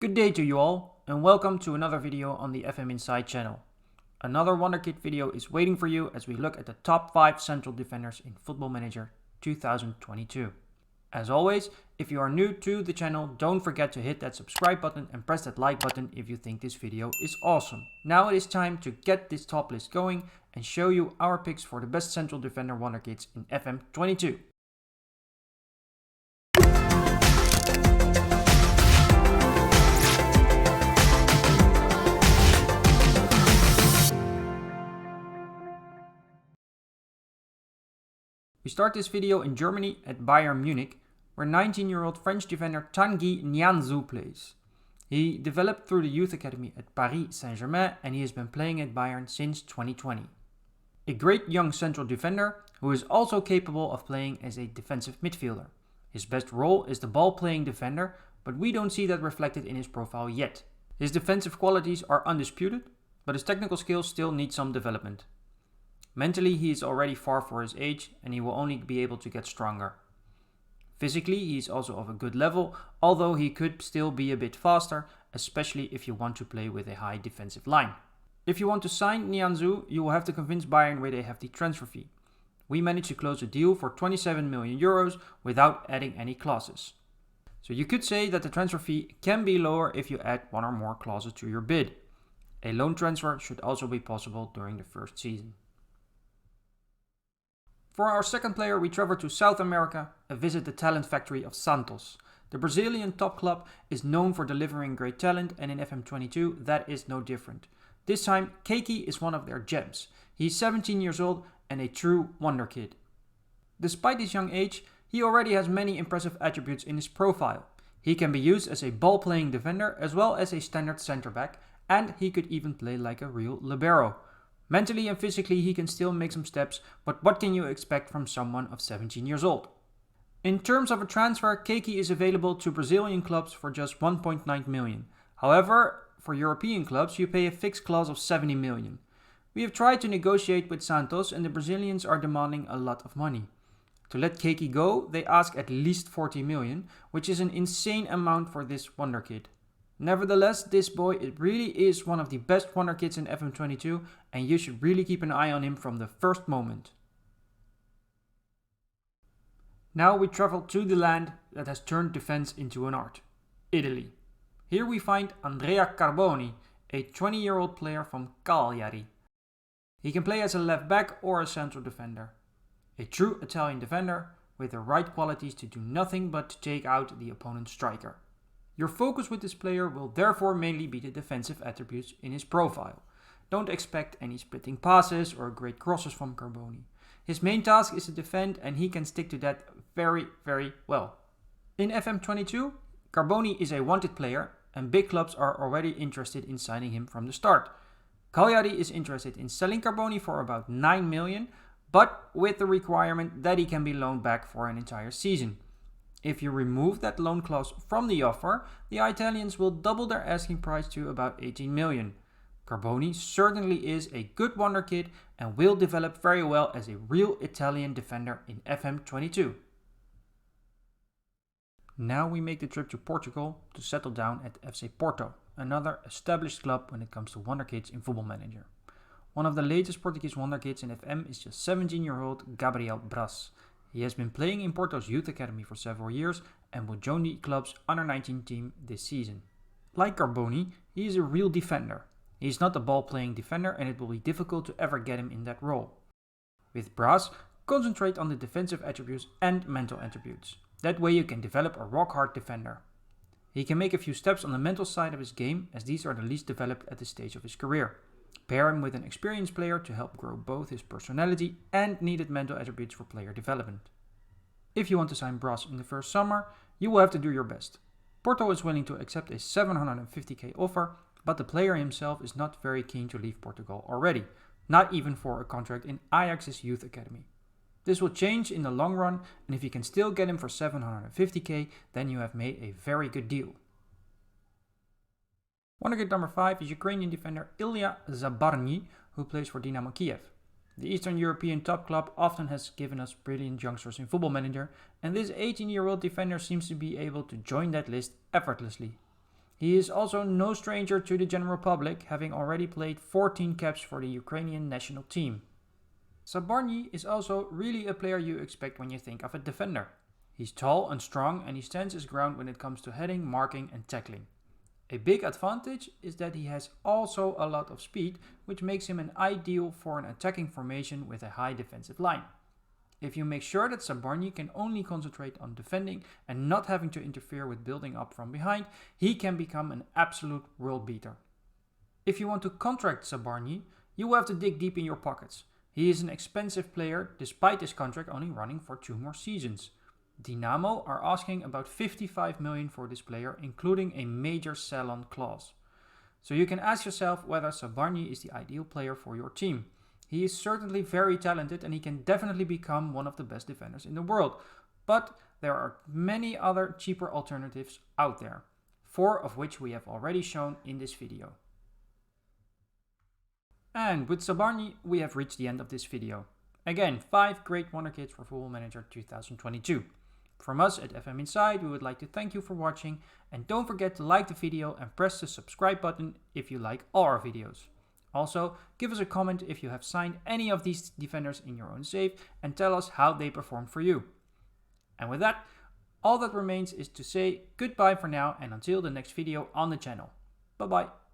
Good day to you all, and welcome to another video on the FM Inside channel. Another Wonderkid video is waiting for you as we look at the top 5 central defenders in Football Manager 2022. As always, if you are new to the channel, don't forget to hit that subscribe button and press that like button if you think this video is awesome. Now it is time to get this top list going and show you our picks for the best central defender Wonderkids in FM 22. We start this video in Germany at Bayern Munich, where 19-year-old French defender Tian Zi plays. He developed through the youth academy at Paris Saint-Germain and he has been playing at Bayern since 2020. A great young central defender who is also capable of playing as a defensive midfielder. His best role is the ball-playing defender, but we don't see that reflected in his profile yet. His defensive qualities are undisputed, but his technical skills still need some development. Mentally, he is already far for his age and he will only be able to get stronger. Physically, he is also of a good level, although he could still be a bit faster, especially if you want to play with a high defensive line. If you want to sign Tian Zi, you will have to convince Bayern with a hefty transfer fee. We managed to close a deal for 27 million euros without adding any clauses. So you could say that the transfer fee can be lower if you add one or more clauses to your bid. A loan transfer should also be possible during the first season. For our second player, we travel to South America and visit the talent factory of Santos. The Brazilian top club is known for delivering great talent, and in FM22 that is no different. This time, Keiki is one of their gems. He is 17 years old and a true Wonderkid. Despite his young age, he already has many impressive attributes in his profile. He can be used as a ball-playing defender as well as a standard centre-back, and he could even play like a real libero. Mentally and physically he can still make some steps, but what can you expect from someone of 17 years old? In terms of a transfer, Keiki is available to Brazilian clubs for just 1.9 million. However, for European clubs you pay a fixed clause of 70 million. We have tried to negotiate with Santos and the Brazilians are demanding a lot of money. To let Keiki go, they ask at least 40 million, which is an insane amount for this Wonderkid. Nevertheless, this boy really is one of the best Wonderkids in FM22 and you should really keep an eye on him from the first moment. Now we travel to the land that has turned defense into an art, Italy. Here we find Andrea Carboni, a 20-year-old player from Cagliari. He can play as a left back or a central defender. A true Italian defender with the right qualities to do nothing but to take out the opponent's striker. Your focus with this player will therefore mainly be the defensive attributes in his profile. Don't expect any splitting passes or great crosses from Carboni. His main task is to defend and he can stick to that very well. In FM22, Carboni is a wanted player and big clubs are already interested in signing him from the start. Cagliari is interested in selling Carboni for about 9 million, but with the requirement that he can be loaned back for an entire season. If you remove that loan clause from the offer, the Italians will double their asking price to about 18 million. Carboni certainly is a good Wonderkid and will develop very well as a real Italian defender in FM22. Now we make the trip to Portugal to settle down at FC Porto, another established club when it comes to Wonderkids in Football Manager. One of the latest Portuguese Wonderkids in FM is just 17-year-old Gabriel Brass. He has been playing in Porto's youth academy for several years and will join the club's under-19 team this season. Like Carboni, he is a real defender. He is not a ball-playing defender and it will be difficult to ever get him in that role. With Brass, concentrate on the defensive attributes and mental attributes. That way you can develop a rock-hard defender. He can make a few steps on the mental side of his game as these are the least developed at this stage of his career. Pair him with an experienced player to help grow both his personality and needed mental attributes for player development. If you want to sign Brass in the first summer, you will have to do your best. Porto is willing to accept a 750k offer, but the player himself is not very keen to leave Portugal already, not even for a contract in Ajax's youth academy. This will change in the long run, and if you can still get him for 750k, then you have made a very good deal. Wonderkid number 5 is Ukrainian defender Ilya Zabarini, who plays for Dynamo Kiev. The Eastern European top club often has given us brilliant youngsters in Football Manager, and this 18-year-old defender seems to be able to join that list effortlessly. He is also no stranger to the general public, having already played 14 caps for the Ukrainian national team. Zabarini is also really a player you expect when you think of a defender. He's tall and strong, and he stands his ground when it comes to heading, marking and tackling. A big advantage is that he has also a lot of speed, which makes him an ideal for an attacking formation with a high defensive line. If you make sure that Zabarini can only concentrate on defending and not having to interfere with building up from behind, he can become an absolute world beater. If you want to contract Zabarini, you will have to dig deep in your pockets. He is an expensive player, despite his contract only running for 2 more seasons. Dynamo are asking about 55 million for this player, including a major sell-on clause. So you can ask yourself whether Zabarini is the ideal player for your team. He is certainly very talented and he can definitely become one of the best defenders in the world. But there are many other cheaper alternatives out there, 4 of which we have already shown in this video. And with Zabarini, we have reached the end of this video. Again, 5 great Wonderkids for Football Manager 2022. From us at FM Inside, we would like to thank you for watching, and don't forget to like the video and press the subscribe button if you like all our videos. Also, give us a comment if you have signed any of these defenders in your own save and tell us how they performed for you. And with that, all that remains is to say goodbye for now and until the next video on the channel. Bye bye.